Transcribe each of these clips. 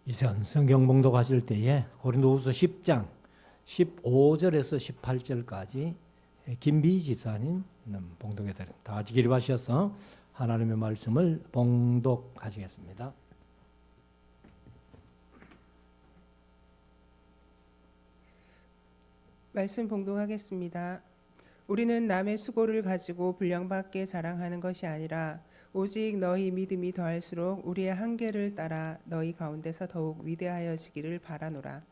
이전 성경 봉독하실 때에 고린도후서 10장 15절에서 18절까지 김비 집사님 봉독해 드립니다. 다 같이 기립하셔서 하나님의 말씀을 봉독하시겠습니다. 말씀 봉독하겠습니다. 우리는 남의 수고를 가지고 분량받게 자랑하는 것이 아니라 오직 너희 믿음이 더할수록 우리의 한계를 따라 너희 가운데서 더욱 위대하여지기를 바라노라.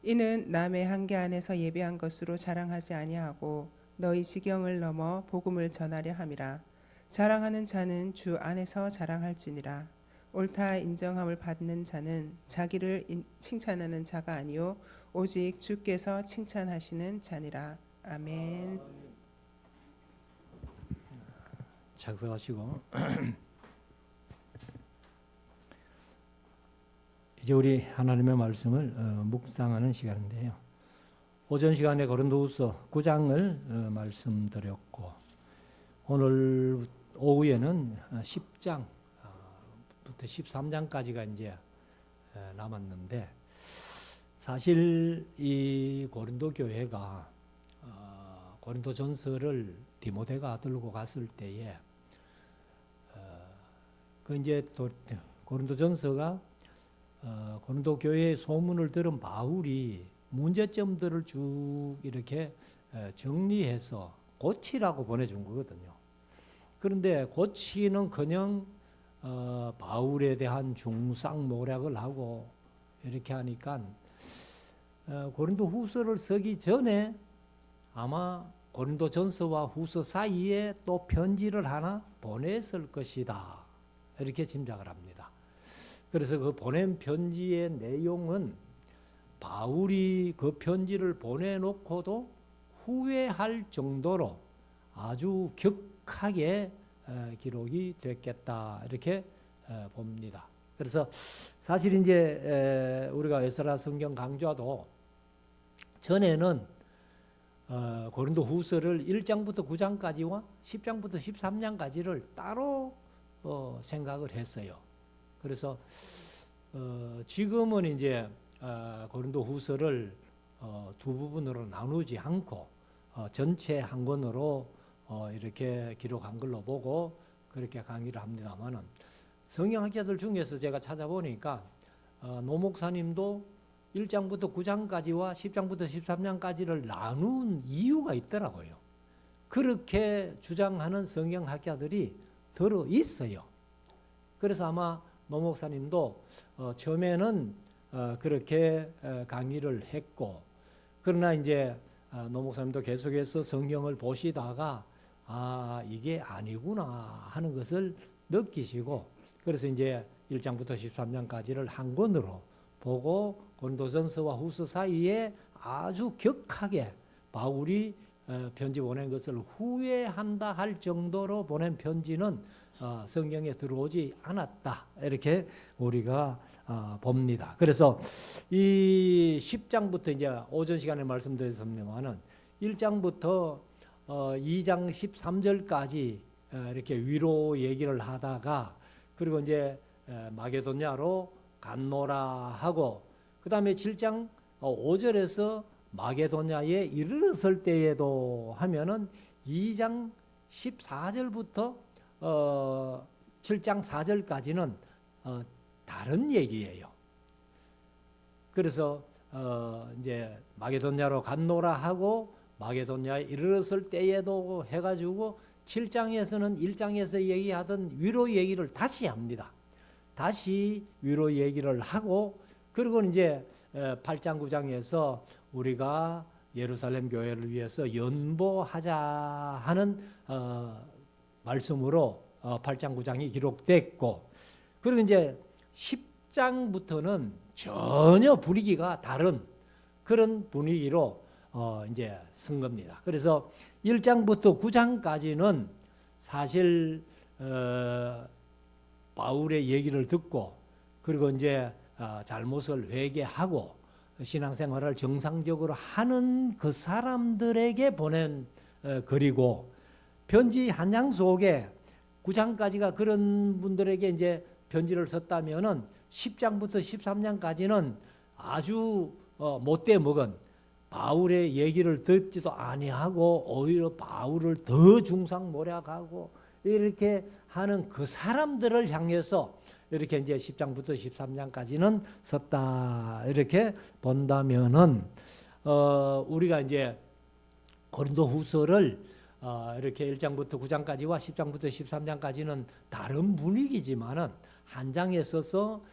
이는 남의 한계 안에서 예배한 것으로 자랑하지 아니하고 너희 지경을 넘어 복음을 전하려 함이라. 자랑하는 자는 주 안에서 자랑할지니라. 옳다 인정함을 받는 자는 자기를 칭찬하는 자가 아니요 오직 주께서 칭찬하시는 자니라. 아멘. 작성하시고 이제 우리 하나님의 말씀을 묵상하는 시간인데요. 오전 시간에 고린도후서 9장을 말씀드렸고 오늘 오후에는 10장부터 13장까지가 이제 남았는데 사실 이 고린도 교회가 고린도전서를 디모데가 들고 갔을 때에 그 이제 또 고린도전서가 고린도 교회의 소문을 들은 바울이 문제점들을 쭉 이렇게 정리해서 고치라고 보내준 거거든요. 그런데 고치는커녕 바울에 대한 중상모략을 하고 이렇게 하니까 고린도 후서를 쓰기 전에 아마 고린도 전서와 후서 사이에 또 편지를 하나 보냈을 것이다. 이렇게 짐작을 합니다. 그래서 그 보낸 편지의 내용은 바울이 그 편지를 보내놓고도 후회할 정도로 아주 격하게 기록이 됐겠다. 이렇게 봅니다. 그래서 사실 이제 우리가 에스라 성경 강좌도 전에는 고린도 후서를 1장부터 9장까지와 10장부터 13장까지를 따로 생각을 했어요. 그래서 지금은 이제 고린도 후서를 두 부분으로 나누지 않고 전체 한 권으로 이렇게 기록한 걸로 보고 그렇게 강의를 합니다만은 성경학자들 중에서 제가 찾아보니까 노 목사님도 1장부터 9장까지와 10장부터 13장까지를 나눈 이유가 있더라고요. 그렇게 주장하는 성경학자들이 들어 있어요. 그래서 아마 노 목사님도 처음에는 그렇게 강의를 했고 그러나 이제 노 목사님도 계속해서 성경을 보시다가 이게 아니구나 하는 것을 느끼시고 그래서 이제 1장부터 13장까지를 한 권으로 보고 고린도전서와 후서 사이에 아주 격하게 바울이 편지 보낸 것을 후회한다 할 정도로 보낸 편지는 성경에 들어오지 않았다. 이렇게 우리가 봅니다. 그래서 이 10장부터 이제 오전 시간에 말씀드렸습니다만은 1장부터 2장 13절까지 이렇게 위로 얘기를 하다가 그리고 이제 마게도냐로 갔노라 하고 그 다음에 7장 5절에서 마게도냐에 이르렀을 때에도 하면은 2장 14절부터 7장 4절까지는 다른 얘기예요. 그래서 이제 마게도냐로 갔노라 하고 마게도냐에 이르렀을 때에도 해가지고 7장에서는 1장에서 얘기하던 위로 얘기를 다시 합니다. 다시 위로 얘기를 하고 그리고 이제 8장 9장에서 우리가 예루살렘 교회를 위해서 연보하자 하는 말씀으로 8장 9장이 기록됐고 그리고 이제 10장부터는 전혀 분위기가 다른 그런 분위기로 이제 쓴 겁니다. 그래서 1장부터 9장까지는 사실 바울의 얘기를 듣고 그리고 이제 잘못을 회개하고 신앙생활을 정상적으로 하는 그 사람들에게 보낸 글이고 편지 한 장 속에 9장까지가 그런 분들에게 이제 편지를 썼다면은 10장부터 13장까지는 아주 못돼 먹은 바울의 얘기를 듣지도 아니하고 오히려 바울을 더 중상모략하고 이렇게 하는 그 사람들을 향해서 이렇게 이제 10장부터 13장까지는 썼다 이렇게 본다면은 우리가 이제 고린도후서를 이렇게 1장부터 9장까지와 10장부터 13장까지는 다른 분위기지만은 한 장에 써서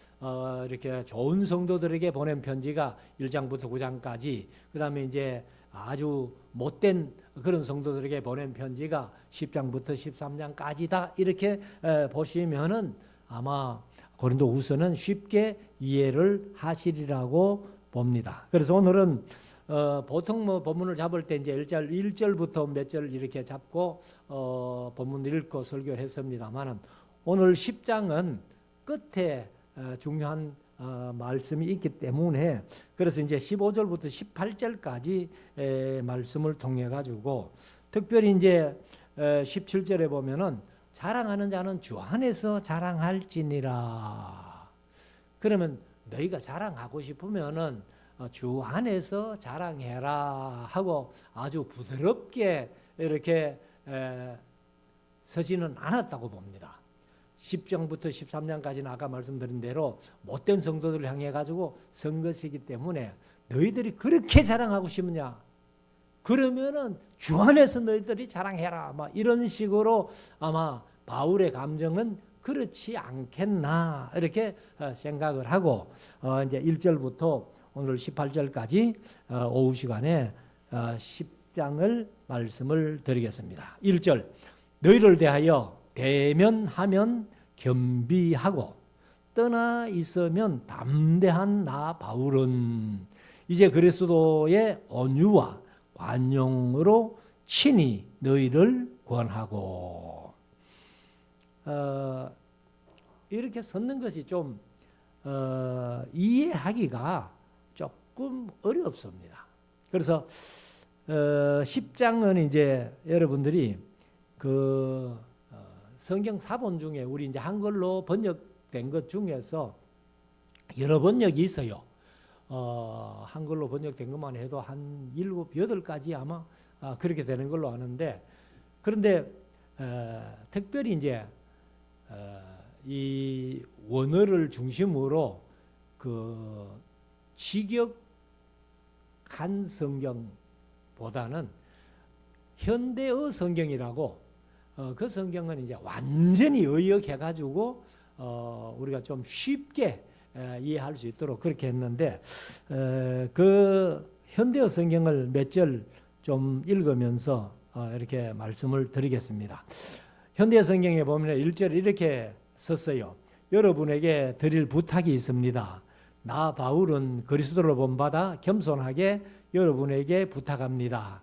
이렇게 좋은 성도들에게 보낸 편지가 1장부터 9장까지, 그다음에 이제 아주 못된 그런 성도들에게 보낸 편지가 10장부터 13장까지다 이렇게 보시면은 아마 고린도후서는 쉽게 이해를 하시리라고 봅니다. 그래서 오늘은 보통 뭐 본문을 잡을 때 이제 1절부터 몇 절 이렇게 잡고 본문 읽고 설교를 했습니다만은 오늘 10장은 끝에 중요한 말씀이 있기 때문에 그래서 이제 15절부터 18절까지 말씀을 통해 가지고 특별히 이제 17절에 보면은 자랑하는 자는 주 안에서 자랑할지니라. 그러면 너희가 자랑하고 싶으면은 주 안에서 자랑해라 하고 아주 부드럽게 이렇게 서지는 않았다고 봅니다. 10장부터 13장까지는 아까 말씀드린 대로 못된 성도들을 향해 가지고 선 것이기 때문에 너희들이 그렇게 자랑하고 싶으냐? 그러면은 주 안에서 너희들이 자랑해라. 막 이런 식으로 아마 바울의 감정은 그렇지 않겠나 이렇게 생각을 하고 이제 1절부터 오늘 18절까지 오후 시간에 10장을 말씀을 드리겠습니다. 1절 너희를 대하여 대면하면 겸비하고 떠나 있으면 담대한 나 바울은 이제 그리스도의 온유와 관용으로 친히 너희를 권하고 이렇게 섰는 것이 좀 이해하기가 조금 어렵습니다. 그래서 10장은 이제 여러분들이 그 성경 사본 중에 우리 이제 한글로 번역된 것 중에서 여러 번역이 있어요. 한글로 번역된 것만 해도 한 7, 8가지 아마 그렇게 되는 걸로 아는데 그런데 특별히 이제 이 원어를 중심으로 그 직역한 성경보다는 현대어 성경이라고 그 성경은 이제 완전히 의역해가지고 우리가 좀 쉽게 이해할 수 있도록 그렇게 했는데 그 현대어 성경을 몇 절 좀 읽으면서 이렇게 말씀을 드리겠습니다. 현대어 성경에 보면 1절에 이렇게 썼어요. 여러분에게 드릴 부탁이 있습니다. 나 바울은 그리스도를 본받아 겸손하게 여러분에게 부탁합니다.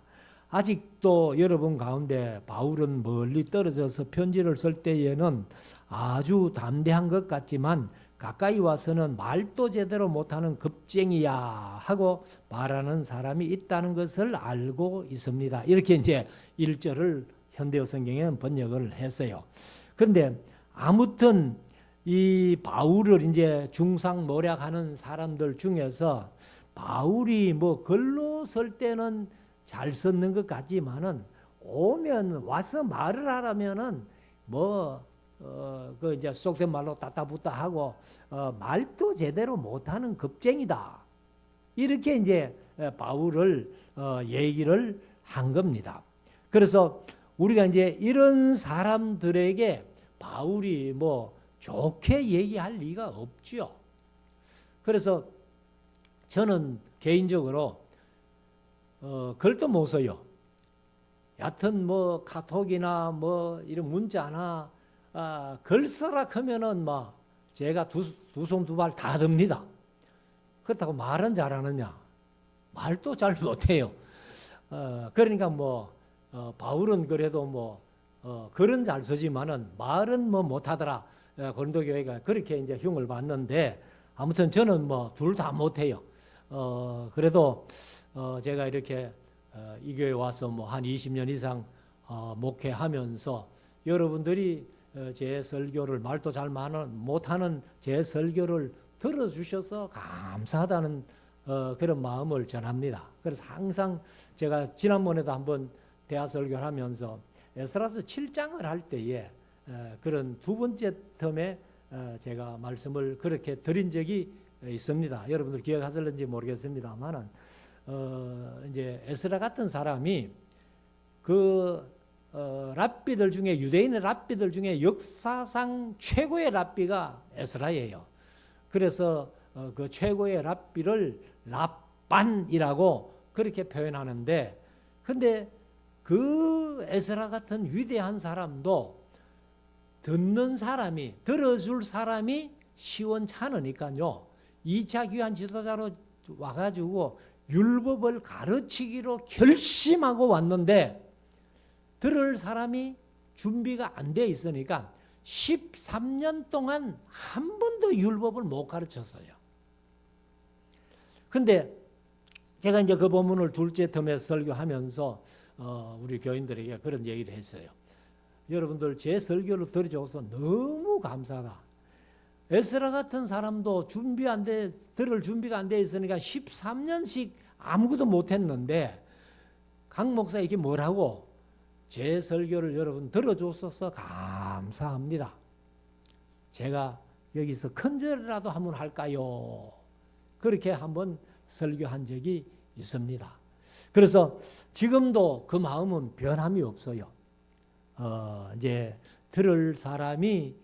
아직도 여러분 가운데 바울은 멀리 떨어져서 편지를 쓸 때에는 아주 담대한 것 같지만 가까이 와서는 말도 제대로 못하는 겁쟁이야 하고 말하는 사람이 있다는 것을 알고 있습니다. 이렇게 이제 1절을 현대어 성경에는 번역을 했어요. 그런데 아무튼 이 바울을 이제 중상모략하는 사람들 중에서 바울이 뭐 글로 쓸 때는 잘 썼는 것 같지만은 오면 와서 말을 하라면은 그 이제 속된 말로 따따붙다 하고 말도 제대로 못하는 겁쟁이다. 이렇게 이제 바울을 얘기를 한 겁니다. 그래서 우리가 이제 이런 사람들에게 바울이 뭐 좋게 얘기할 리가 없죠. 그래서 저는 개인적으로 글도 못 써요. 여하튼 뭐 카톡이나 뭐 이런 문자나 글 써라 하면은 막 제가 두 손 두 발 다 듭니다. 그렇다고 말은 잘하느냐? 말도 잘 못해요. 그러니까 뭐 바울은 그래도 뭐 글은 잘 쓰지만은 말은 뭐 못하더라. 고린도 교회가 그렇게 이제 흉을 봤는데 아무튼 저는 뭐 둘 다 못해요. 그래도 제가 이렇게 이 교회 와서 뭐 한 20년 이상 목회하면서 여러분들이 제 설교를 말도 잘 못하는 제 설교를 들어주셔서 감사하다는 그런 마음을 전합니다. 그래서 항상 제가 지난번에도 한번 대화 설교를 하면서 에스라서 7장을 할 때에 그런 두 번째 텀에 제가 말씀을 그렇게 드린 적이 있습니다. 여러분들 기억하실는지 모르겠습니다만은 이제 에스라 같은 사람이 그 랍비들 중에 유대인의 랍비들 중에 역사상 최고의 랍비가 에스라예요. 그래서 그 최고의 랍비를 랍반이라고 그렇게 표현하는데, 근데 그 에스라 같은 위대한 사람도 듣는 사람이, 들어줄 사람이 시원찮으니까요, 2차 귀환 지도자로 와가지고 율법을 가르치기로 결심하고 왔는데 들을 사람이 준비가 안 돼 있으니까 13년 동안 한 번도 율법을 못 가르쳤어요. 근데 제가 이제 그 본문을 둘째 텀에 설교하면서 우리 교인들에게 그런 얘기를 했어요. 여러분들 제 설교를 들어줘서 너무 감사하다. 에스라 같은 사람도 들을 준비가 안 돼 있으니까 13년씩 아무것도 못 했는데 강 목사 이게 뭐라고? 제 설교를 여러분 들어줬어서 감사합니다. 제가 여기서 큰절이라도 한번 할까요? 그렇게 한번 설교한 적이 있습니다. 그래서 지금도 그 마음은 변함이 없어요. 이제 들을 사람이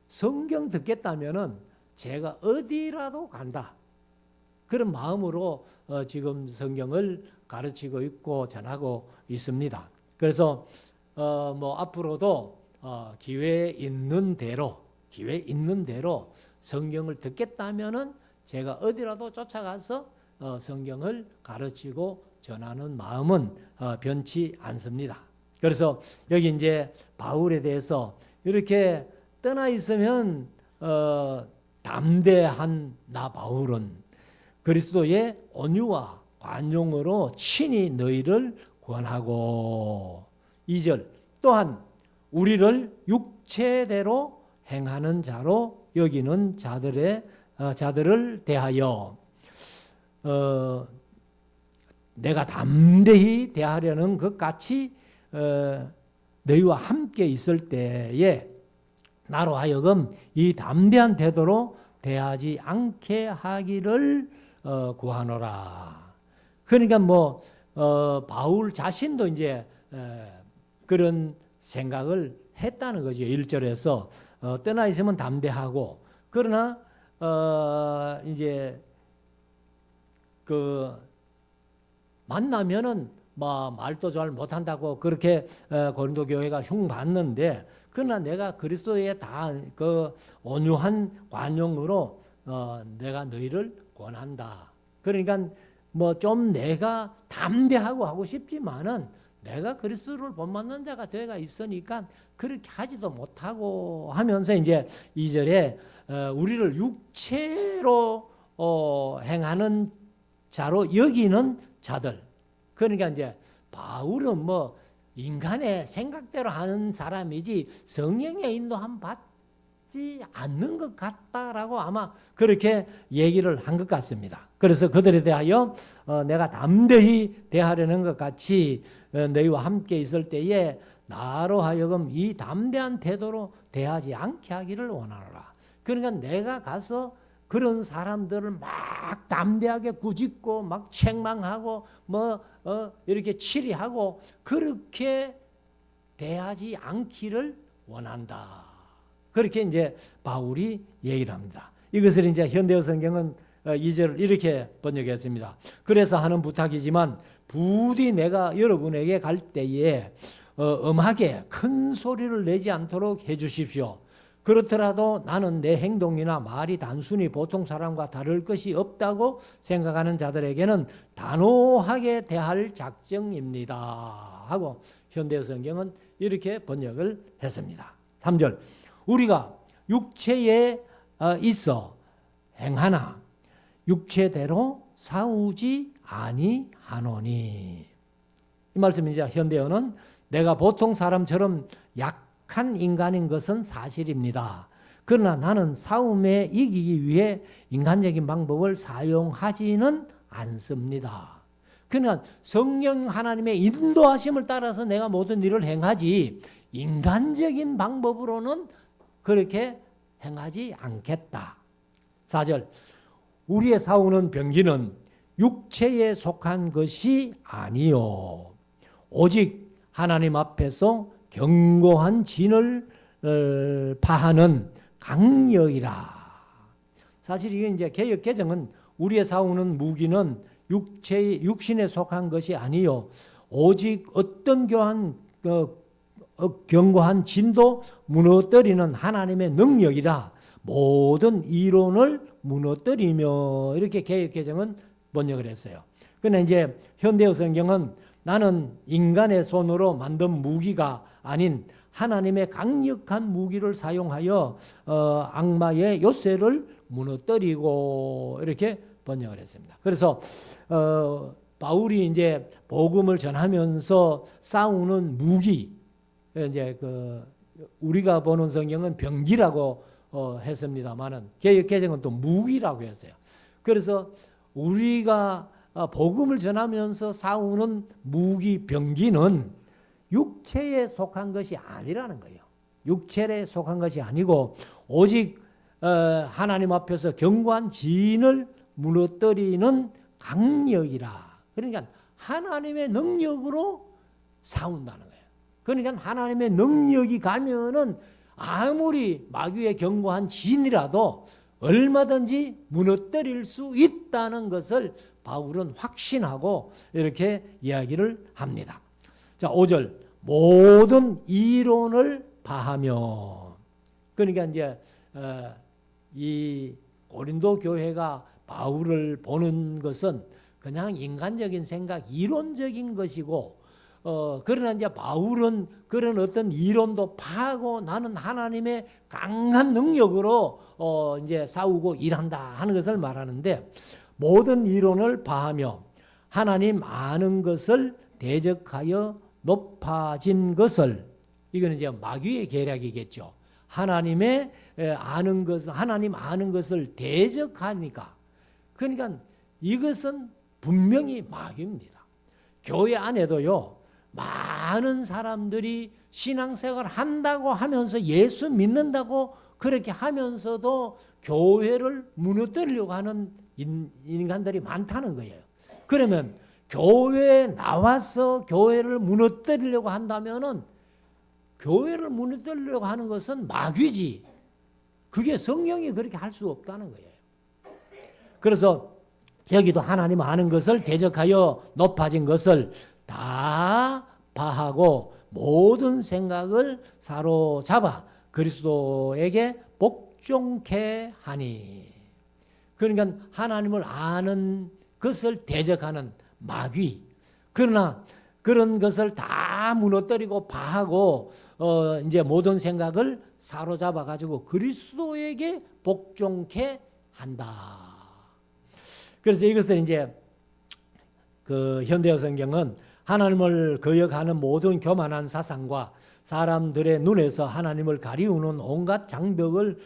성경 듣겠다면은 제가 어디라도 간다. 그런 마음으로 지금 성경을 가르치고 있고 전하고 있습니다. 그래서 뭐 앞으로도 기회 있는 대로 성경을 듣겠다면은 제가 어디라도 쫓아가서 성경을 가르치고 전하는 마음은 변치 않습니다. 그래서 여기 이제 바울에 대해서 이렇게 떠나 있으면 담대한 나 바울은 그리스도의 온유와 관용으로 친히 너희를 권하고, 2절 또한 우리를 육체대로 행하는 자로 여기는 자들을 대하여 내가 담대히 대하려는 것 같이 너희와 함께 있을 때에 나로 하여금 이 담대한 태도로 대하지 않게 하기를 구하노라. 그러니까 뭐 바울 자신도 이제 그런 생각을 했다는 거죠. 1절에서 떠나 있으면 담대하고, 그러나 이제 그 만나면은 뭐 말도 잘 못한다고 그렇게 고린도 교회가 흉받는데, 그러나 내가 그리스도의 다 그 온유한 관용으로 내가 너희를 권한다. 그러니까 뭐 좀 내가 담대하고 하고 싶지만은 내가 그리스도를 본받는 자가 되어가 있으니까 그렇게 하지도 못하고 하면서 이제 2절에 우리를 육체로 행하는 자로 여기는 자들. 그러니까 이제 바울은 뭐 인간의 생각대로 하는 사람이지 성령의 인도함 받지 않는 것 같다라고 아마 그렇게 얘기를 한 것 같습니다. 그래서 그들에 대하여 내가 담대히 대하려는 것 같이 너희와 함께 있을 때에 나로 하여금 이 담대한 태도로 대하지 않게 하기를 원하노라. 그러니까 내가 가서 그런 사람들을 막 담대하게 꾸짖고 막 책망하고 뭐 이렇게 치리하고 그렇게 대하지 않기를 원한다. 그렇게 이제 바울이 얘기를 합니다. 이것을 이제 현대어 성경은 2절을 이렇게 번역했습니다. 그래서 하는 부탁이지만 부디 내가 여러분에게 갈 때에 엄하게 큰 소리를 내지 않도록 해 주십시오. 그렇더라도 나는 내 행동이나 말이 단순히 보통 사람과 다를 것이 없다고 생각하는 자들에게는 단호하게 대할 작정입니다. 하고 현대 성경은 이렇게 번역을 했습니다. 3절 우리가 육체에 있어 행하나 육체대로 싸우지 아니하노니. 이 말씀이 이제 현대어는 내가 보통 사람처럼 약한 인간인 것은 사실입니다. 그러나 나는 싸움에 이기기 위해 인간적인 방법을 사용하지는 않습니다. 그러니까 성령 하나님의 인도하심을 따라서 내가 모든 일을 행하지 인간적인 방법으로는 그렇게 행하지 않겠다. 4절 우리의 싸우는 병기는 육체에 속한 것이 아니요 오직 하나님 앞에서 견고한 진을 파하는 강력이라. 사실 이게 이제 개역 개정은 우리의 싸우는 무기는 육신에 속한 것이 아니요 오직 어떤 견고한 진도 무너뜨리는 하나님의 능력이라 모든 이론을 무너뜨리며 이렇게 개역 개정은 번역을 했어요. 그런데 이제 현대어 성경은 나는 인간의 손으로 만든 무기가 아닌 하나님의 강력한 무기를 사용하여 악마의 요새를 무너뜨리고 이렇게 번역을 했습니다. 그래서 바울이 이제 복음을 전하면서 싸우는 무기, 이제 우리가 보는 성경은 병기라고 했습니다만은 개역 개정은 또 무기라고 했어요. 그래서 우리가 복음을 전하면서 싸우는 무기 병기는 육체에 속한 것이 아니라는 거예요. 육체에 속한 것이 아니고 오직 하나님 앞에서 견고한 진을 무너뜨리는 강력이라. 그러니까 하나님의 능력으로 싸운다는 거예요. 그러니까 하나님의 능력이 가면은 아무리 마귀의 견고한 진이라도 얼마든지 무너뜨릴 수 있다는 것을 바울은 확신하고 이렇게 이야기를 합니다. 자, 5절 모든 이론을 파하며. 그러니까 이제 이 고린도 교회가 바울을 보는 것은 그냥 인간적인 생각, 이론적인 것이고, 그러나 이제 바울은 그런 어떤 이론도 파하고 나는 하나님의 강한 능력으로 이제 싸우고 일한다 하는 것을 말하는데, 모든 이론을 파하며 하나님 아는 것을 대적하여 높아진 것을, 이거는 이제 마귀의 계략이겠죠. 하나님 아는 것을 대적하니까. 그러니까 이것은 분명히 마귀입니다. 교회 안에도요, 많은 사람들이 신앙생활 한다고 하면서 예수 믿는다고 그렇게 하면서도 교회를 무너뜨리려고 하는 인간들이 많다는 거예요. 그러면 교회에 나와서 교회를 무너뜨리려고 한다면은 교회를 무너뜨리려고 하는 것은 마귀지. 그게 성령이 그렇게 할 수 없다는 거예요. 그래서 여기도 하나님 아는 것을 대적하여 높아진 것을 다 파하고 모든 생각을 사로잡아 그리스도에게 복종케 하니. 그러니까 하나님을 아는 것을 대적하는 마귀. 그러나 그런 것을 다 무너뜨리고 파하고 이제 모든 생각을 사로잡아 가지고 그리스도에게 복종케 한다. 그래서 이것을 이제 현대어 성경은 하나님을 거역하는 모든 교만한 사상과 사람들의 눈에서 하나님을 가리우는 온갖 장벽을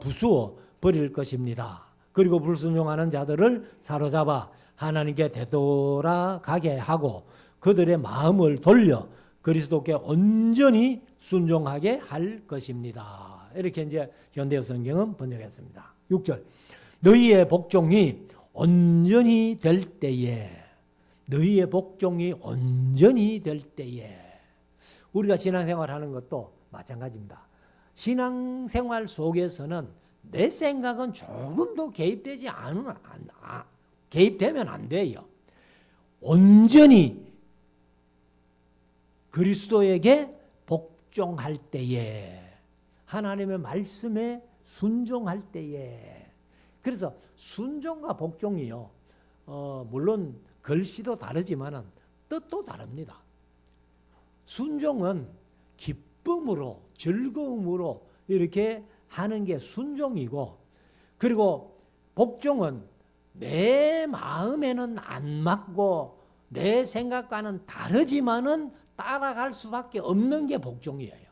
부수어 버릴 것입니다. 그리고 불순종하는 자들을 사로잡아 하나님께 되돌아가게 하고 그들의 마음을 돌려 그리스도께 온전히 순종하게 할 것입니다. 이렇게 이제 현대어 성경은 번역했습니다. 6절 너희의 복종이 온전히 될 때에, 너희의 복종이 온전히 될 때에. 우리가 신앙생활하는 것도 마찬가지입니다. 신앙생활 속에서는 내 생각은 조금도 개입되면 안 돼요. 온전히 그리스도에게 복종할 때에, 하나님의 말씀에 순종할 때에. 그래서 순종과 복종이요, 물론 글씨도 다르지만 뜻도 다릅니다. 순종은 기쁨으로, 즐거움으로 이렇게 하는 게 순종이고, 그리고 복종은 내 마음에는 안 맞고 내 생각과는 다르지만은 따라갈 수밖에 없는 게 복종이에요.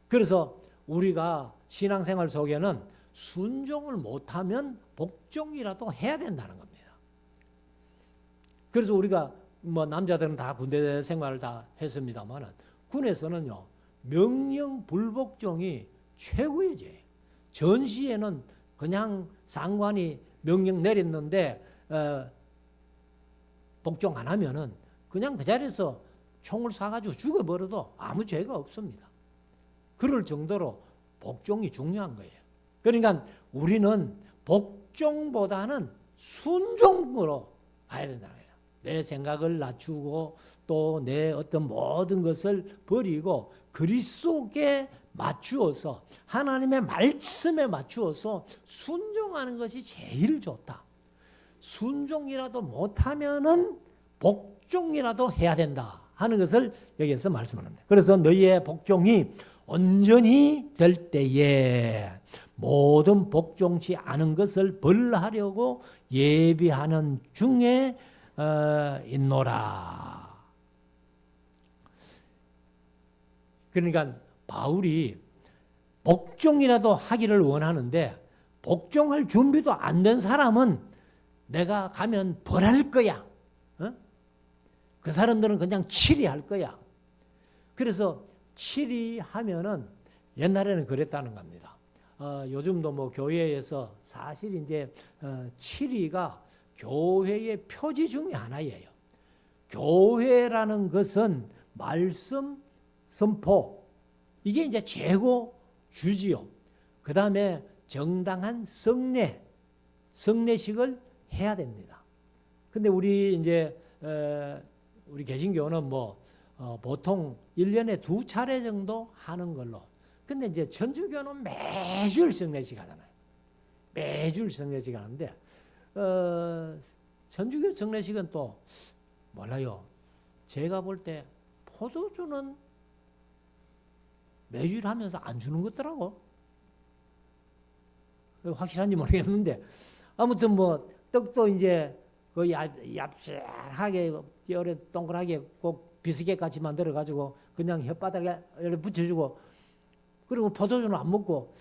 그래서 우리가 신앙생활 속에는 순종을 못하면 복종이라도 해야 된다는 겁니다. 그래서 우리가 뭐 남자들은 다 군대 생활을 다 했습니다만은 군에서는요 명령 불복종이 최고의 죄예요. 전시에는 그냥 상관이 명령 내렸는데 복종 안 하면은 그냥 그 자리에서 총을 쏴가지고 죽어버려도 아무 죄가 없습니다. 그럴 정도로 복종이 중요한 거예요. 그러니까 우리는 복종보다는 순종으로 가야 된다는 거예요. 내 생각을 낮추고 또 내 어떤 모든 것을 버리고 그리스도께 맞추어서 하나님의 말씀에 맞추어서 순종하는 것이 제일 좋다. 순종이라도 못하면은 복종이라도 해야 된다 하는 것을 여기에서 말씀합니다. 그래서 너희의 복종이 온전히 될 때에 모든 복종치 않은 것을 벌하려고 예비하는 중에 있노라. 그러니까 바울이 복종이라도 하기를 원하는데 복종할 준비도 안 된 사람은 내가 가면 벌할 거야. 그 사람들은 그냥 치리할 거야. 그래서 치리하면은 옛날에는 그랬다는 겁니다. 요즘도 뭐 교회에서 사실 이제 치리가 교회의 표지 중에 하나예요. 교회라는 것은 말씀 선포 이게 이제 최고 주지요. 그 다음에 정당한 성례식을 해야 됩니다. 근데 우리 이제 우리 개신교는 뭐 보통 1년에 2차례 정도 하는 걸로. 근데 이제 천주교는 매주 성례식 하잖아요. 매주 성례식 하는데 천주교 성례식은 또 몰라요. 제가 볼 때 포도주는 매주 하면서 안 주는 것더라고. 확실한지 모르겠는데 아무튼 뭐 떡도 이제 그 얍삽하게 동그랗게 꼭 비스켓 같이 만들어 가지고 그냥 혓바닥에 이렇게 붙여주고 그리고 포도주는 안 먹고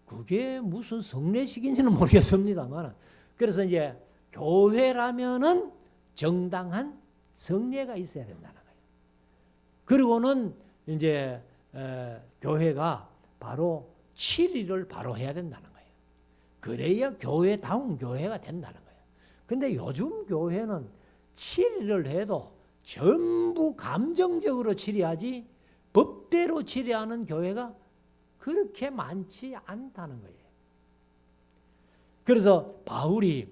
그게 무슨 성례식인지는 모르겠습니다만 그래서 이제 교회라면은 정당한 성례가 있어야 된다는 거예요. 그리고는 이제 교회가 바로 7일을 바로 해야 된다는 거예요. 그래야 교회다운 교회가 된다는 거예요. 근데 요즘 교회는 7일을 해도 전부 감정적으로 치료하지 법대로 치료하는 교회가 그렇게 많지 않다는 거예요. 그래서 바울이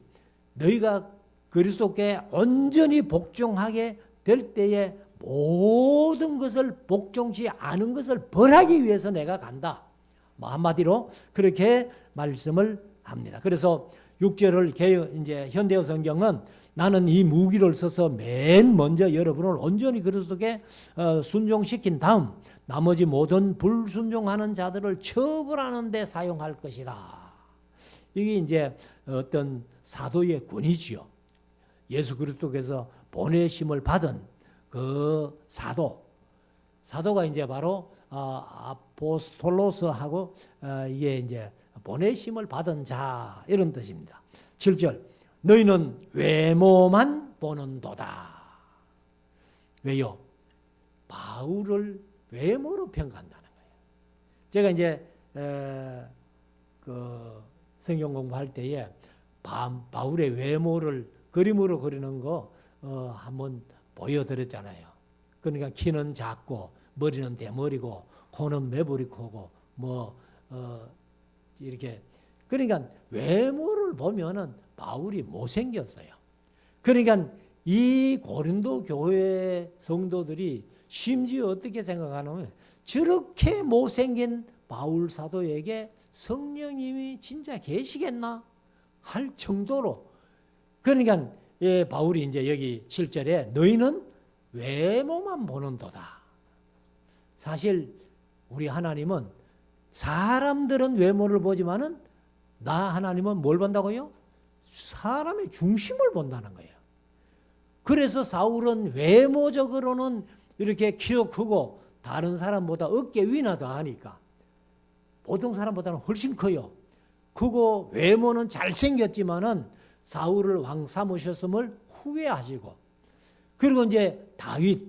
너희가 그리스도께 온전히 복종하게 될 때에 모든 것을 복종치 않은 것을 벌하기 위해서 내가 간다. 뭐 한마디로 그렇게 말씀을 합니다. 그래서 6절을 이제 현대어 성경은 나는 이 무기를 써서 맨 먼저 여러분을 온전히 그리스도께 순종시킨 다음 나머지 모든 불순종하는 자들을 처벌하는 데 사용할 것이다. 이게 이제 어떤 사도의 권위지요. 예수 그리스도께서 보내심을 받은 그 사도가 이제 바로 아포스톨로스하고 이게 이제 보내심을 받은 자 이런 뜻입니다. 7절 너희는 외모만 보는도다. 왜요? 바울을 외모로 평가한다는 거예요. 제가 이제 그 성경 공부할 때에 바울의 외모를 그림으로 그리는 거 한번 보여드렸잖아요. 그러니까 키는 작고 머리는 대머리고 코는 매부리 코고 뭐 이렇게 그러니까 외모를 보면은 바울이 못생겼어요. 그러니까 이 고린도 교회 성도들이 심지어 어떻게 생각하냐면 저렇게 못생긴 바울 사도에게 성령님이 진짜 계시겠나 할 정도로 그러니까 바울이 이제 여기 7절에 너희는 외모만 보는도다. 사실 우리 하나님은 사람들은 외모를 보지만은 나 하나님은 뭘 본다고요? 사람의 중심을 본다는 거예요. 그래서 사울은 외모적으로는 이렇게 키도 크고 다른 사람보다 어깨 위나 더 하니까 보통 사람보다는 훨씬 커요. 크고 외모는 잘생겼지만은 사울을 왕 삼으셨음을 후회하시고, 그리고 이제 다윗,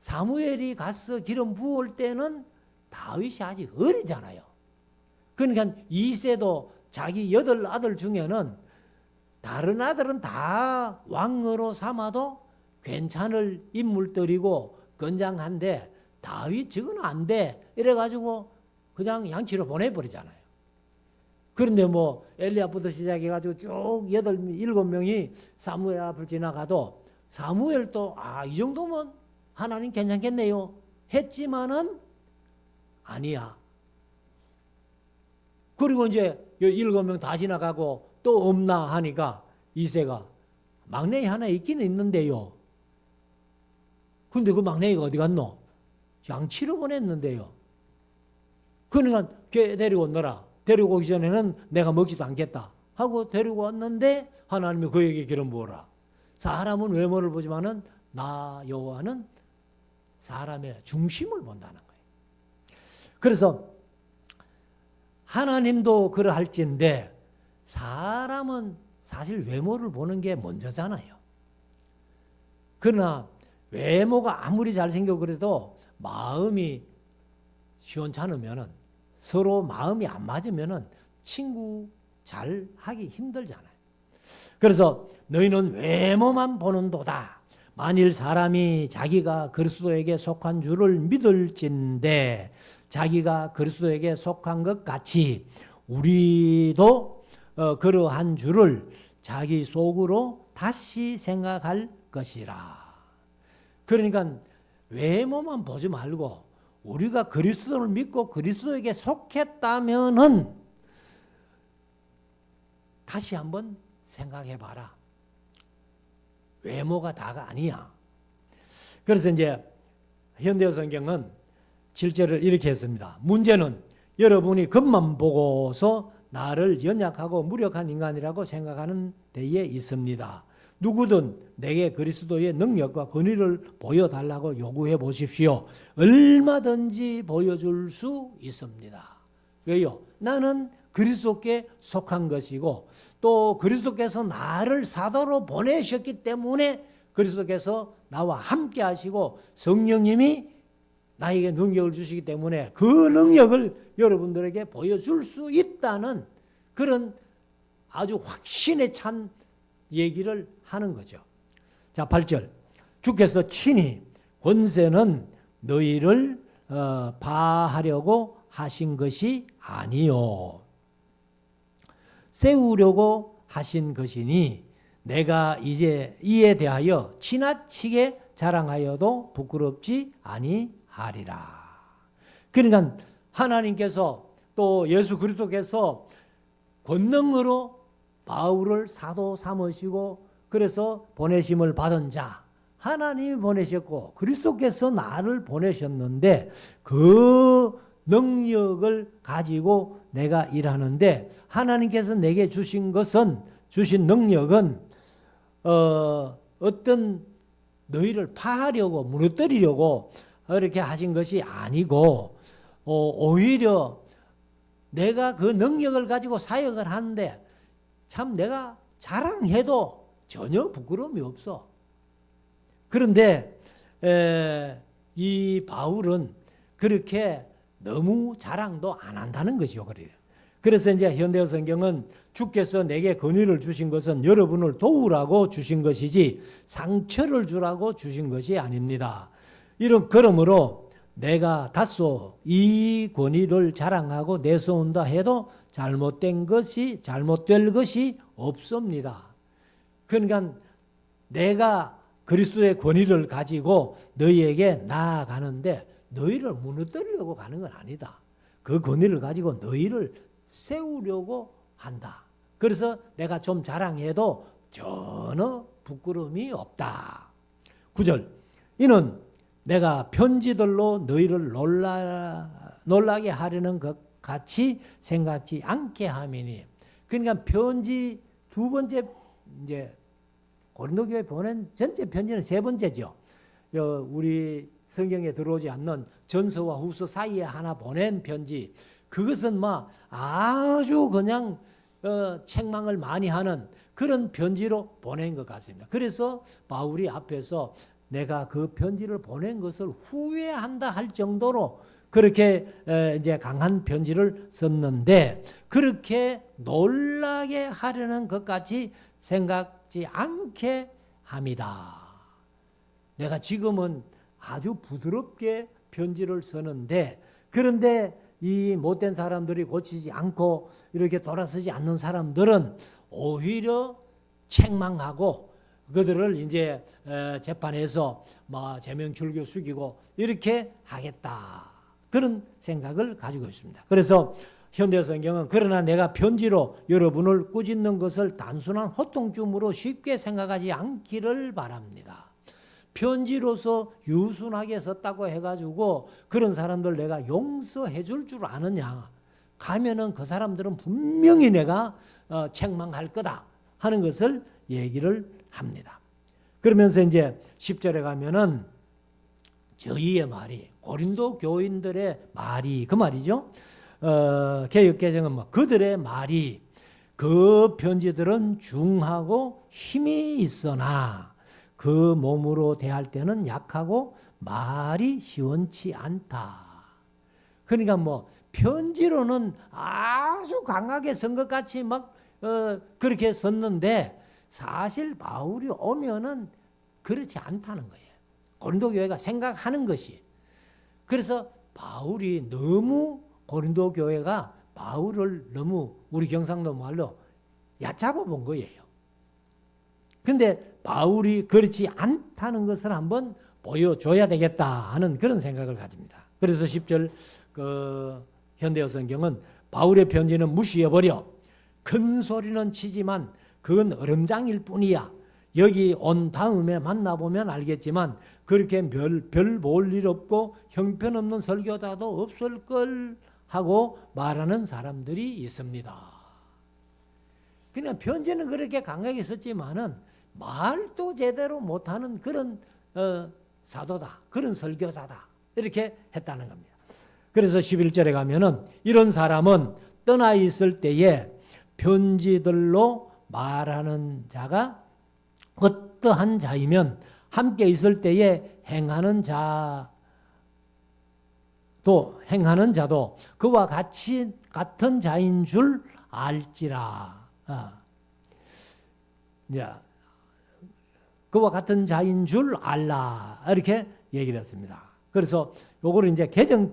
사무엘이 가서 기름 부을 때는 다윗이 아직 어리잖아요. 그러니까 이새도 자기 8아들 중에는 다른 아들은 다 왕으로 삼아도 괜찮을 인물들이고 건장한데 다윗 저거는 안 돼. 이래가지고 그냥 양치로 보내버리잖아요. 그런데 뭐 엘리야부터 시작해가지고 쭉 7명이 사무엘 앞을 지나가도 사무엘도 이 정도면 하나님 괜찮겠네요 했지만은 아니야. 그리고 이제 7명 다 지나가고 또 없나 하니까 이새가 막내이 하나 있기는 있는데요. 근데 그 막내이가 어디 갔노? 양치로 보냈는데요. 그러니까 걔 데리고 오너라. 데리고 오기 전에는 내가 먹지도 않겠다 하고 데리고 왔는데 하나님이 그에게 기름 부어라. 사람은 외모를 보지만은 나 여호와는 사람의 중심을 본다는 거예요. 그래서 하나님도 그러할진데 사람은 사실 외모를 보는 게 먼저잖아요. 그러나 외모가 아무리 잘생겨 그래도 마음이 시원찮으면은, 서로 마음이 안 맞으면은 친구 잘 하기 힘들잖아요. 그래서 너희는 외모만 보는도다. 만일 사람이 자기가 그리스도에게 속한 줄을 믿을진대 자기가 그리스도에게 속한 것 같이 우리도 그러한 줄을 자기 속으로 다시 생각할 것이라. 그러니까 외모만 보지 말고 우리가 그리스도를 믿고 그리스도에게 속했다면은 다시 한번 생각해 봐라. 외모가 다가 아니야. 그래서 이제 현대어 성경은 7절을 이렇게 했습니다. 문제는 여러분이 겉만 보고서 나를 연약하고 무력한 인간이라고 생각하는 데에 있습니다. 누구든 내게 그리스도의 능력과 권위를 보여달라고 요구해 보십시오. 얼마든지 보여줄 수 있습니다. 왜요? 나는 그리스도께 속한 것이고 또 그리스도께서 나를 사도로 보내셨기 때문에 그리스도께서 나와 함께 하시고 성령님이 나에게 능력을 주시기 때문에 그 능력을 여러분들에게 보여줄 수 있다는 그런 아주 확신에 찬 얘기를 하는 거죠. 자, 8절. 주께서 친히 권세는 너희를 파하려고 하신 것이 아니요 세우려고 하신 것이니 내가 이제 이에 대하여 지나치게 자랑하여도 부끄럽지 아니하리라. 그러니까 하나님께서 또 예수 그리스도께서 권능으로 바울을 사도 삼으시고 그래서 보내심을 받은 자 하나님이 보내셨고 그리스도께서 나를 보내셨는데 그 능력을 가지고 내가 일하는데 하나님께서 내게 주신 것은 주신 능력은 어떤 너희를 파하려고 무너뜨리려고 이렇게 하신 것이 아니고 오히려 내가 그 능력을 가지고 사역을 하는데 참 내가 자랑해도 전혀 부끄러움이 없어. 그런데 이 바울은 그렇게 너무 자랑도 안 한다는 것이요. 그래서 이제 현대어 성경은 주께서 내게 권위를 주신 것은 여러분을 도우라고 주신 것이지 상처를 주라고 주신 것이 아닙니다. 그러므로 내가 다소 이 권위를 자랑하고 내세운다 해도 잘못될 것이 없습니다. 그러니까 내가 그리스도의 권위를 가지고 너희에게 나아가는데 너희를 무너뜨리려고 가는 건 아니다. 그 권위를 가지고 너희를 세우려고 한다. 그래서 내가 좀 자랑해도 전혀 부끄러움이 없다. 9절. 이는 내가 편지들로 너희를 놀라게 하려는 것 같이 생각지 않게 함이니. 그러니까 편지 두 번째 이제 고린도교회 보낸 전체 편지는 세 번째죠. 우리 성경에 들어오지 않는 전서와 후서 사이에 하나 보낸 편지. 그것은 막 아주 그냥 책망을 많이 하는 그런 편지로 보낸 것 같습니다. 그래서 바울이 앞에서 내가 그 편지를 보낸 것을 후회한다 할 정도로 그렇게 이제 강한 편지를 썼는데 그렇게 놀라게 하려는 것까지 생각지 않게 합니다. 내가 지금은 아주 부드럽게 편지를 쓰는데 그런데 이 못된 사람들이 고치지 않고 이렇게 돌아서지 않는 사람들은 오히려 책망하고 그들을 이제 재판에서 뭐 제명출교 숙이고 이렇게 하겠다. 그런 생각을 가지고 있습니다. 그래서 현대 성경은 그러나 내가 편지로 여러분을 꾸짖는 것을 단순한 호통쯤으로 쉽게 생각하지 않기를 바랍니다. 편지로서 유순하게 썼다고 해가지고 그런 사람들 내가 용서해 줄 줄 아느냐? 가면은 그 사람들은 분명히 내가 책망할 거다 하는 것을 얘기를 합니다. 그러면서 이제 10절에 가면은 저희의 말이 고린도 교인들의 말이 그 말이죠. 개역개정은 뭐 그들의 말이 그 편지들은 중하고 힘이 있으나 그 몸으로 대할 때는 약하고 말이 시원치 않다. 그러니까 뭐 편지로는 아주 강하게 쓴 것 같이 막 그렇게 썼는데 사실 바울이 오면은 그렇지 않다는 거예요. 고린도 교회가 생각하는 것이. 그래서 바울이 너무 고린도 교회가 바울을 너무 우리 경상도 말로 얕잡아 본 거예요. 근데 바울이 그렇지 않다는 것을 한번 보여줘야 되겠다 하는 그런 생각을 가집니다. 그래서 10절 현대어 성경은 바울의 편지는 무시해버려. 큰 소리는 치지만 그건 얼음장일 뿐이야. 여기 온 다음에 만나보면 알겠지만 그렇게 별 볼 일 없고 형편없는 설교자도 없을 걸 하고 말하는 사람들이 있습니다. 그냥 편지는 그렇게 강하게 썼지만은 말도 제대로 못하는 그런 사도다. 그런 설교자다. 이렇게 했다는 겁니다. 그래서 11절에 가면은 이런 사람은 떠나 있을 때에 편지들로 말하는 자가 어떠한 자이면 함께 있을 때에 행하는 자도 그와 같은 자인 줄 알지라. 그와 같은 자인 줄 알라. 이렇게 얘기를 했습니다. 그래서 요거를 이제 개정은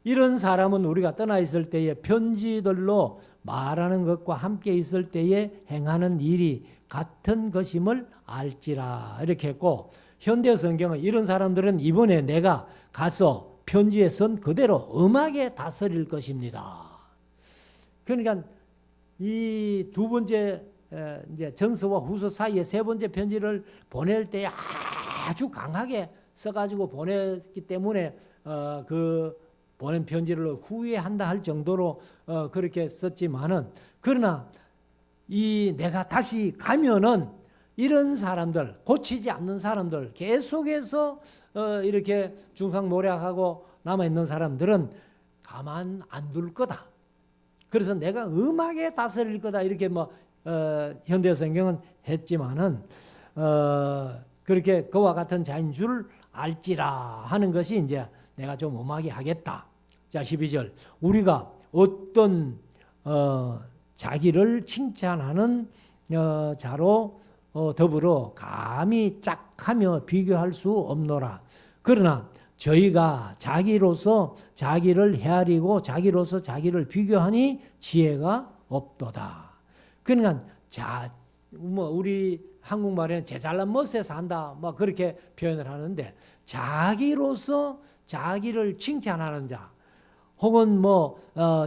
이런 사람은 우리가 떠나 있을 때에 편지들로 말하는 것과 함께 있을 때에 행하는 일이 같은 것임을 알지라. 이렇게 했고 현대 성경은 이런 사람들은 이번에 내가 가서 편지에 쓴 그대로 엄하게 다스릴 것입니다. 그러니까 이 두 번째 이제 전서와 후서 사이에 세 번째 편지를 보낼 때 아주 강하게 써가지고 보냈기 때문에 그 보낸 편지를 후회한다 할 정도로 그렇게 썼지만은 그러나 이 내가 다시 가면은 이런 사람들 고치지 않는 사람들 계속해서 이렇게 중상모략하고 남아 있는 사람들은 가만 안 둘 거다. 그래서 내가 엄하게 다스릴 거다 이렇게 뭐 현대 성경은 했지만은 그렇게 그와 같은 자인 줄 알지라 하는 것이 이제 내가 좀 엄하게 하겠다. 자 12절 우리가 어떤 자기를 칭찬하는 자로 더불어 감히 짝하며 비교할 수 없노라. 그러나 저희가 자기로서 자기를 헤아리고 자기로서 자기를 비교하니 지혜가 없도다. 그러니까 우리 한국말에 제잘난 멋에 산다 뭐 그렇게 표현을 하는데 자기로서 자기를 칭찬하는 자 혹은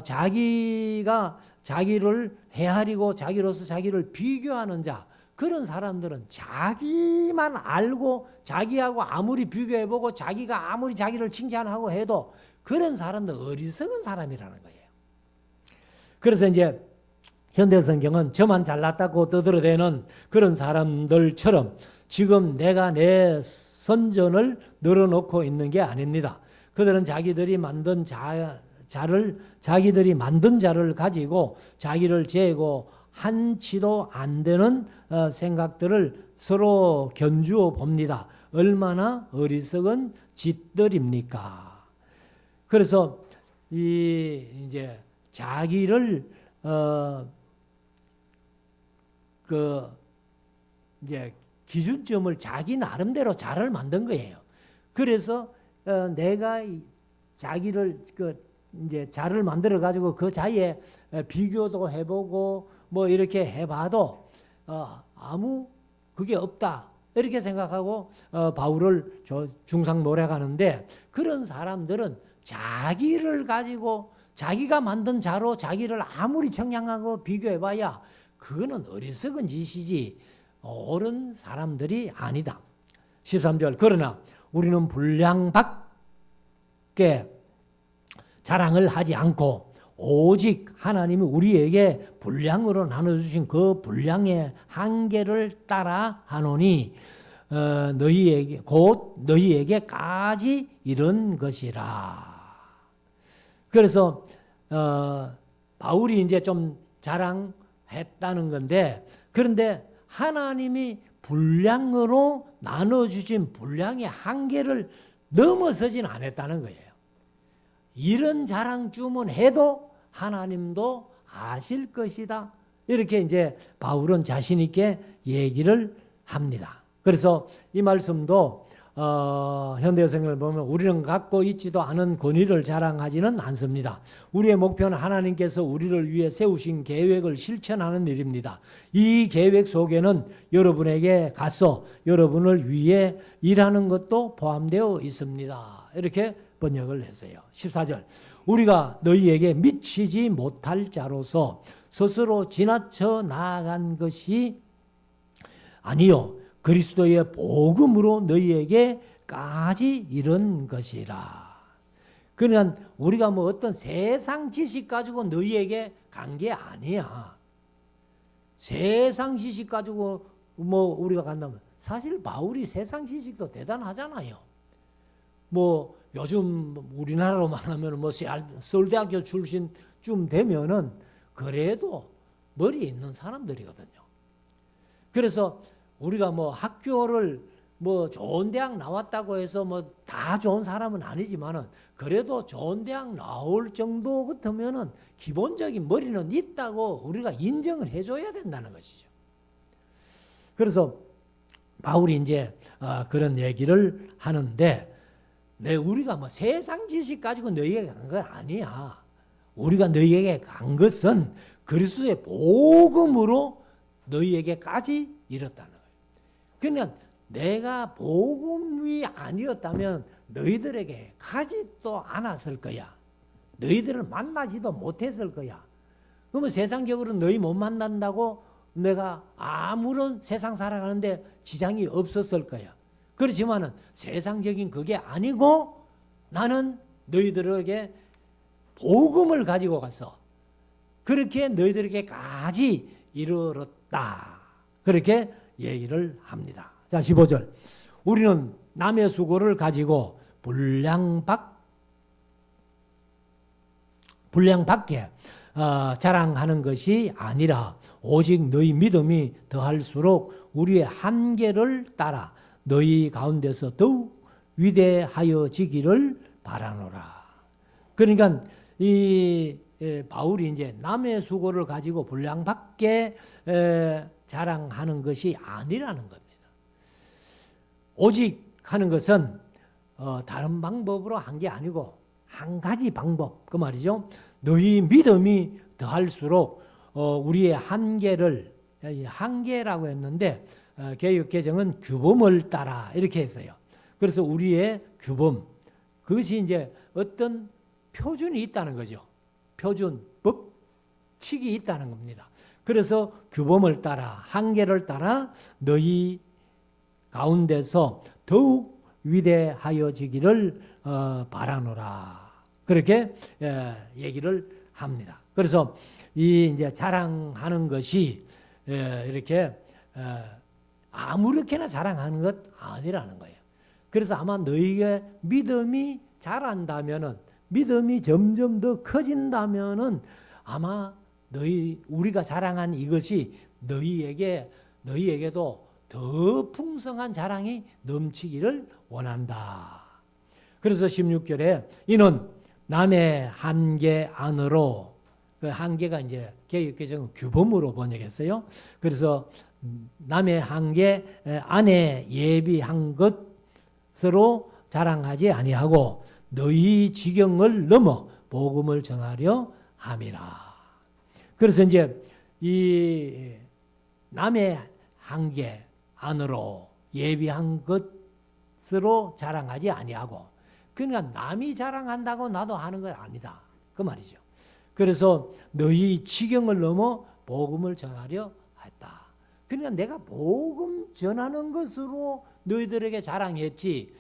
자기가 자기를 헤아리고 자기로서 자기를 비교하는 자 그런 사람들은 자기만 알고 자기하고 아무리 비교해보고 자기가 아무리 자기를 칭찬하고 해도 그런 사람들 어리석은 사람이라는 거예요. 그래서 이제 현대 성경은 저만 잘났다고 떠들어대는 그런 사람들처럼 지금 내가 내 선전을 늘어놓고 있는 게 아닙니다. 그들은 자기들이 만든 자를 가지고 자기를 재고 한치도 안 되는 생각들을 서로 견주어 봅니다. 얼마나 어리석은 짓들입니까? 그래서 이제 자기를 이제 기준점을 자기 나름대로 자를 만든 거예요. 그래서 내가 자기를 이제 자를 만들어 가지고 그 자에 비교도 해보고 뭐 이렇게 해봐도 아무 그게 없다 이렇게 생각하고 바울을 중상 몰아가는데, 그런 사람들은 자기를 가지고 자기가 만든 자로 자기를 아무리 청량하고 비교해봐야 그거는 어리석은 짓이지 옳은 사람들이 아니다. 13절, 그러나 우리는 분량밖에 자랑을 하지 않고 오직 하나님이 우리에게 분량으로 나눠주신 그 분량의 한계를 따라 하노니 너희에게까지 이른 것이라. 그래서 바울이 이제 좀 자랑했다는 건데, 그런데 하나님이 분량으로 나눠주신 분량의 한계를 넘어서진 않았다는 거예요. 이런 자랑쯤은 해도 하나님도 아실 것이다. 이렇게 이제 바울은 자신 있게 얘기를 합니다. 그래서 이 말씀도 현대성경을 보면 우리는 갖고 있지도 않은 권위를 자랑하지는 않습니다. 우리의 목표는 하나님께서 우리를 위해 세우신 계획을 실천하는 일입니다. 이 계획 속에는 여러분에게 가서 여러분을 위해 일하는 것도 포함되어 있습니다. 이렇게 번역을 했어요. 14절, 우리가 너희에게 미치지 못할 자로서 스스로 지나쳐 나아간 것이 아니요 그리스도의 복음으로 너희에게까지 이른 것이라. 그러니까 우리가 뭐 어떤 세상 지식 가지고 너희에게 간 게 아니야. 세상 지식 가지고 뭐 우리가 간다면, 사실 바울이 세상 지식도 대단하잖아요. 뭐 요즘 우리나라로 말하면 뭐 서울대학교 출신쯤 되면은 그래도 머리 있는 사람들이거든요. 그래서 우리가 뭐 학교를 뭐 좋은 대학 나왔다고 해서 뭐 다 좋은 사람은 아니지만은 그래도 좋은 대학 나올 정도 같으면은 기본적인 머리는 있다고 우리가 인정을 해줘야 된다는 것이죠. 그래서 바울이 이제 그런 얘기를 하는데, 우리가 뭐 세상 지식 가지고 너희에게 간 건 아니야. 우리가 너희에게 간 것은 그리스도의 복음으로 너희에게까지 이뤘다는 거예요. 그러니까 내가 복음이 아니었다면 너희들에게 가지도 않았을 거야. 너희들을 만나지도 못했을 거야. 그러면 세상적으로 너희 못 만난다고 내가 아무런 세상 살아가는데 지장이 없었을 거야. 그렇지만은 세상적인 그게 아니고 나는 너희들에게 복음을 가지고 가서 그렇게 너희들에게까지 이르렀다. 그렇게 얘기를 합니다. 자, 15절. 우리는 남의 수고를 가지고 분량밖에 자랑하는 것이 아니라 오직 너희 믿음이 더할수록 우리의 한계를 따라 너희 가운데서 더욱 위대하여지기를 바라노라. 그러니까 이 바울이 이제 남의 수고를 가지고 분량밖에 자랑하는 것이 아니라는 겁니다. 오직 하는 것은 다른 방법으로 한 게 아니고 한 가지 방법, 그 말이죠. 너희 믿음이 더할수록 우리의 한계를, 한계라고 했는데 개역개정은 규범을 따라 이렇게 했어요. 그래서 우리의 규범, 그것이 이제 어떤 표준이 있다는 거죠. 표준, 법칙이 있다는 겁니다. 그래서 규범을 따라, 한계를 따라 너희 가운데서 더욱 위대하여지기를 바라노라. 그렇게 얘기를 합니다. 그래서 이 이제 자랑하는 것이 이렇게 아무렇게나 자랑하는 것 아니라는 거예요. 그래서 아마 너희의 믿음이 자란다면은, 믿음이 점점 더 커진다면은 아마 우리가 자랑한 이것이 너희에게도 더 풍성한 자랑이 넘치기를 원한다. 그래서 16절에 이는 남의 한계 안으로, 그 한계가 이제 개역개정은 규범으로 번역했어요. 그래서 남의 한계 안에 예비한 것으로 자랑하지 아니하고 너희 지경을 넘어 복음을 전하려 함이라. 그래서 이제 이 남의 한계 안으로 예비한 것으로 자랑하지 아니하고, 그러니까 남이 자랑한다고 나도 하는 건 아니다, 그 말이죠. 그래서 너희 지경을 넘어 복음을 전하려 했다. 그러니까 내가 복음 전하는 것으로 너희들에게 자랑했지,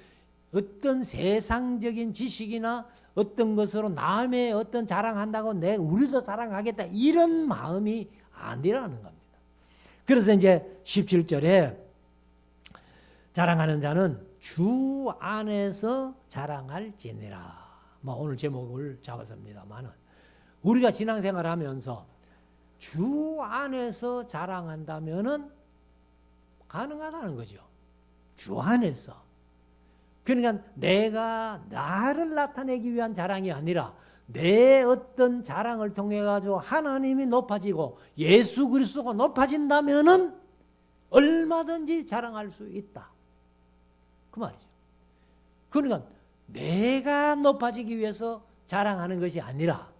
어떤 세상적인 지식이나 어떤 것으로 남의 어떤 자랑한다고 우리도 자랑하겠다, 이런 마음이 아니라는 겁니다. 그래서 이제 17절에 자랑하는 자는 주 안에서 자랑할지니라. 오늘 제목을 잡았습니다만은, 우리가 신앙생활 하면서 주 안에서 자랑한다면은 가능하다는 거죠. 주 안에서. 그러니까 내가 나를 나타내기 위한 자랑이 아니라 내 어떤 자랑을 통해 가지고 하나님이 높아지고 예수 그리스도가 높아진다면은 얼마든지 자랑할 수 있다, 그 말이죠. 그러니까 내가 높아지기 위해서 자랑하는 것이 아니라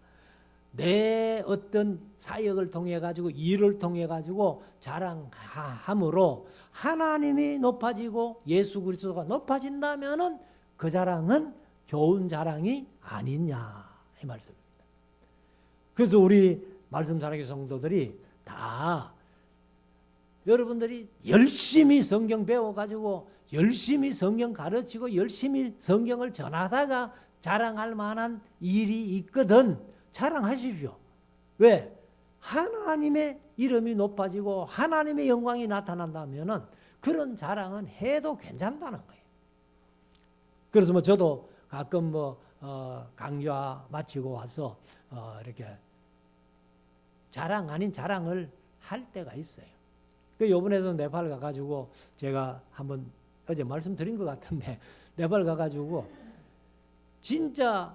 내 어떤 사역을 통해 가지고, 일을 통해 가지고 자랑함으로 하나님이 높아지고 예수 그리스도가 높아진다면은 그 자랑은 좋은 자랑이 아니냐, 이 말씀입니다. 그래서 우리 말씀 사랑의 성도들이 다 여러분들이 열심히 성경 배워가지고 열심히 성경 가르치고 열심히 성경을 전하다가 자랑할 만한 일이 있거든 자랑하십시오. 왜? 하나님의 이름이 높아지고 하나님의 영광이 나타난다면은 그런 자랑은 해도 괜찮다는 거예요. 그래서 저도 가끔 강좌 마치고 와서 이렇게 자랑 아닌 자랑을 할 때가 있어요. 그 요번에도 네팔 가가지고 제가 한번 어제 말씀드린 것 같은데, 네팔 가가지고 진짜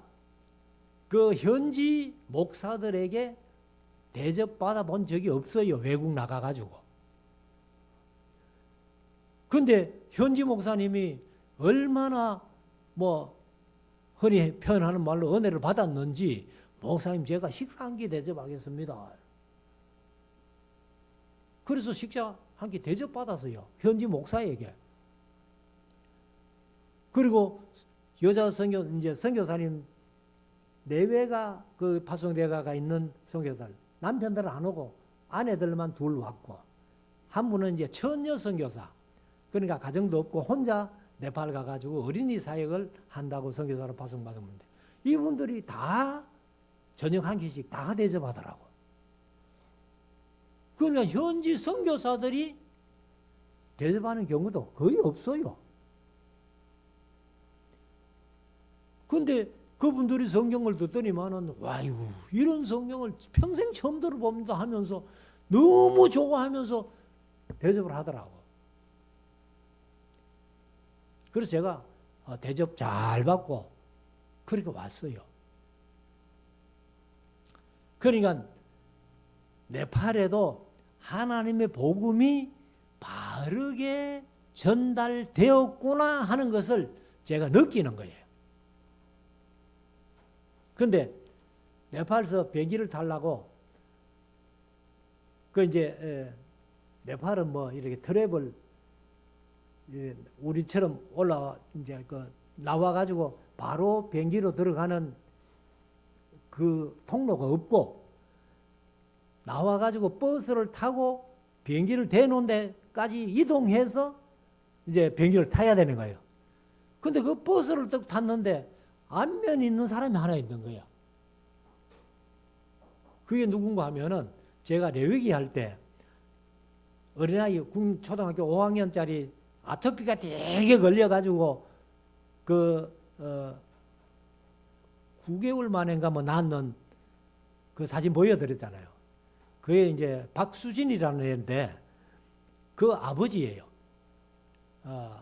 그 현지 목사들에게 대접받아 본 적이 없어요. 외국 나가가지고. 근데 현지 목사님이 얼마나 흔히 표현하는 말로 은혜를 받았는지, 목사님 제가 식사 한 끼 대접하겠습니다. 그래서 식사 한 끼 대접받았어요. 현지 목사에게. 그리고 여자 선교사님 내외가 그 파송대가가 있는 선교사들, 남편들은 안 오고 아내들만 둘 왔고, 한 분은 이제 처녀 선교사, 그러니까 가정도 없고 혼자 네팔 가가지고 어린이 사역을 한다고 선교사로 파송받았는데, 이분들이 다 저녁 한 끼씩 다 대접하더라고. 그러니까 현지 선교사들이 대접하는 경우도 거의 없어요. 근데 그분들이 성경을 듣더니만은, 와유, 이런 성경을 평생 처음 들어봅니다 하면서 너무 좋아하면서 대접을 하더라고. 그래서 제가 대접 잘 받고 그렇게 왔어요. 그러니까 네팔에도 하나님의 복음이 바르게 전달되었구나 하는 것을 제가 느끼는 거예요. 근데 네팔에서 비행기를 타려고 네팔은 이렇게 트래블, 우리처럼 나와 가지고 바로 비행기로 들어가는 그 통로가 없고, 나와 가지고 버스를 타고 비행기를 대놓은 데까지 이동해서 이제 비행기를 타야 되는 거예요. 근데 그 버스를 딱 탔는데 안면에 있는 사람이 하나 있는 거야. 그게 누군가 하면은, 제가 레위기 할 때 어린아이 초등학교 5학년짜리 아토피가 되게 걸려가지고 9개월 만인가 뭐 낳는 그 사진 보여드렸잖아요. 그게 이제 박수진이라는 애인데 그 아버지예요.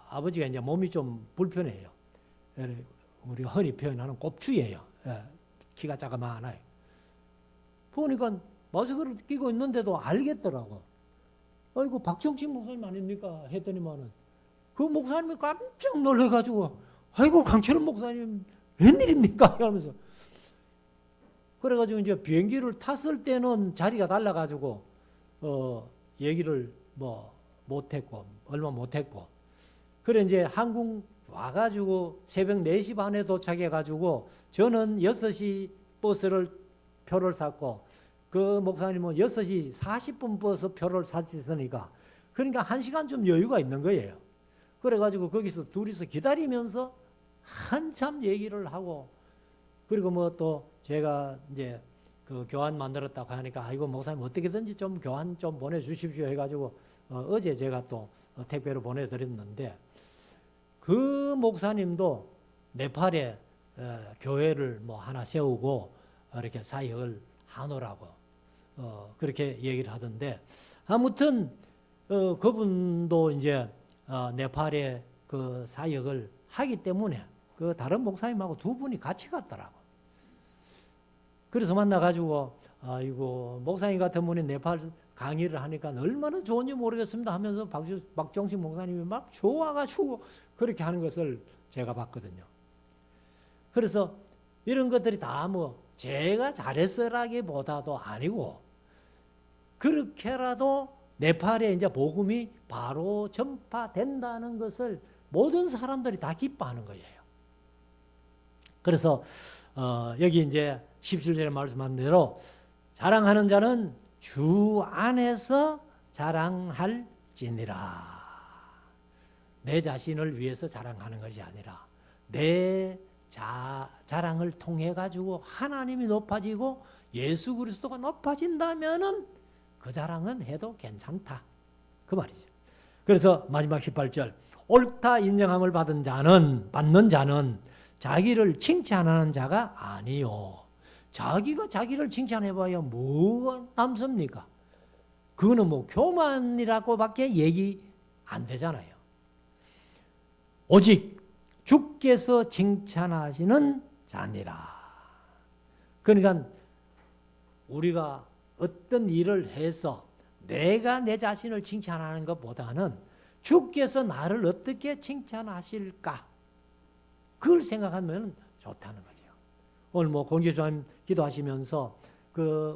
아버지가 이제 몸이 좀 불편해요. 우리 흔히 표현하는 꼽추예요. 키가 작아만해요. 보니까 마스크를 끼고 있는데도 알겠더라고. 아이고 박정식 목사님 아닙니까? 했더니만은 그 목사님이 깜짝 놀래가지고 아이고 강철원 목사님 웬일입니까? 이러면서 그래가지고 이제 비행기를 탔을 때는 자리가 달라가지고 얘기를 뭐 못했고 얼마 못했고 그래 이제 한국 와가지고 새벽 4시 반에 도착해가지고 저는 6시 버스를 표를 샀고 그 목사님은 6시 40분 버스 표를 샀으니까 그러니까 1시간 좀 여유가 있는 거예요. 그래가지고 거기서 둘이서 기다리면서 한참 얘기를 하고 그리고 뭐 또 제가 이제 그 교환 만들었다고 하니까 아이고 목사님 어떻게든지 좀 교환 좀 보내주십시오 해가지고 어제 제가 또 택배로 보내드렸는데 그 목사님도 네팔에 교회를 뭐 하나 세우고 이렇게 사역을 하노라고 그렇게 얘기를 하던데 아무튼 그분도 이제 네팔에 그 사역을 하기 때문에 그 다른 목사님하고 두 분이 같이 갔더라고. 그래서 만나가지고 아이고 목사님 같은 분이 네팔 강의를 하니까 얼마나 좋은지 모르겠습니다 하면서 박정식 목사님이 막 좋아가지고 그렇게 하는 것을 제가 봤거든요. 그래서 이런 것들이 다 뭐 제가 잘했으라기보다도 아니고 그렇게라도 네팔에 이제 복음이 바로 전파된다는 것을 모든 사람들이 다 기뻐하는 거예요. 그래서 여기 이제 17절에 말씀한 대로 자랑하는 자는 주 안에서 자랑할지니라. 내 자신을 위해서 자랑하는 것이 아니라 내 자랑을 통해 가지고 하나님이 높아지고 예수 그리스도가 높아진다면은 그 자랑은 해도 괜찮다. 그 말이죠. 그래서 마지막 18절 옳다 인정함을 받는 자는 자기를 칭찬하는 자가 아니요. 자기가 자기를 칭찬해봐야 뭐가 남습니까? 그거는 뭐 교만이라고밖에 얘기 안 되잖아요. 오직 주께서 칭찬하시는 자니라. 그러니까 우리가 어떤 일을 해서 내가 내 자신을 칭찬하는 것보다는 주께서 나를 어떻게 칭찬하실까? 그걸 생각하면 좋다는 거죠. 오늘 뭐 공지주님 기도하시면서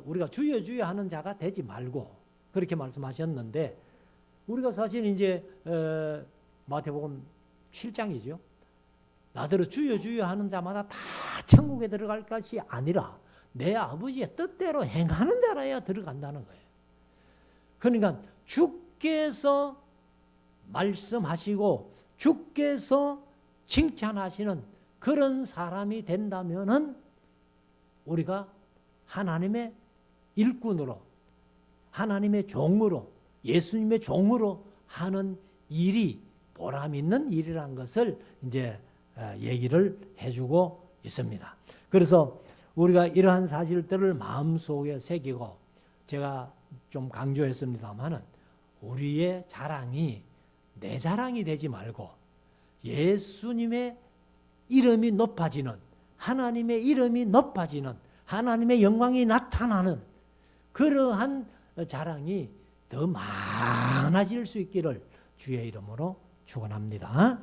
우리가 주여 주여 하는 자가 되지 말고 그렇게 말씀하셨는데 우리가 사실 이제 마태복음 7장이죠. 나더러 주여 주여 하는 자마다 다 천국에 들어갈 것이 아니라 내 아버지의 뜻대로 행하는 자라야 들어간다는 거예요. 그러니까 주께서 말씀하시고 주께서 칭찬하시는 그런 사람이 된다면은 우리가 하나님의 일꾼으로 하나님의 종으로 예수님의 종으로 하는 일이 보람 있는 일이라는 것을 이제 얘기를 해주고 있습니다. 그래서 우리가 이러한 사실들을 마음속에 새기고 제가 좀 강조했습니다만은 우리의 자랑이 내 자랑이 되지 말고 예수님의 이름이 높아지는 하나님의 이름이 높아지는 하나님의 영광이 나타나는 그러한 자랑이 더 많아질 수 있기를 주의 이름으로 축원합니다.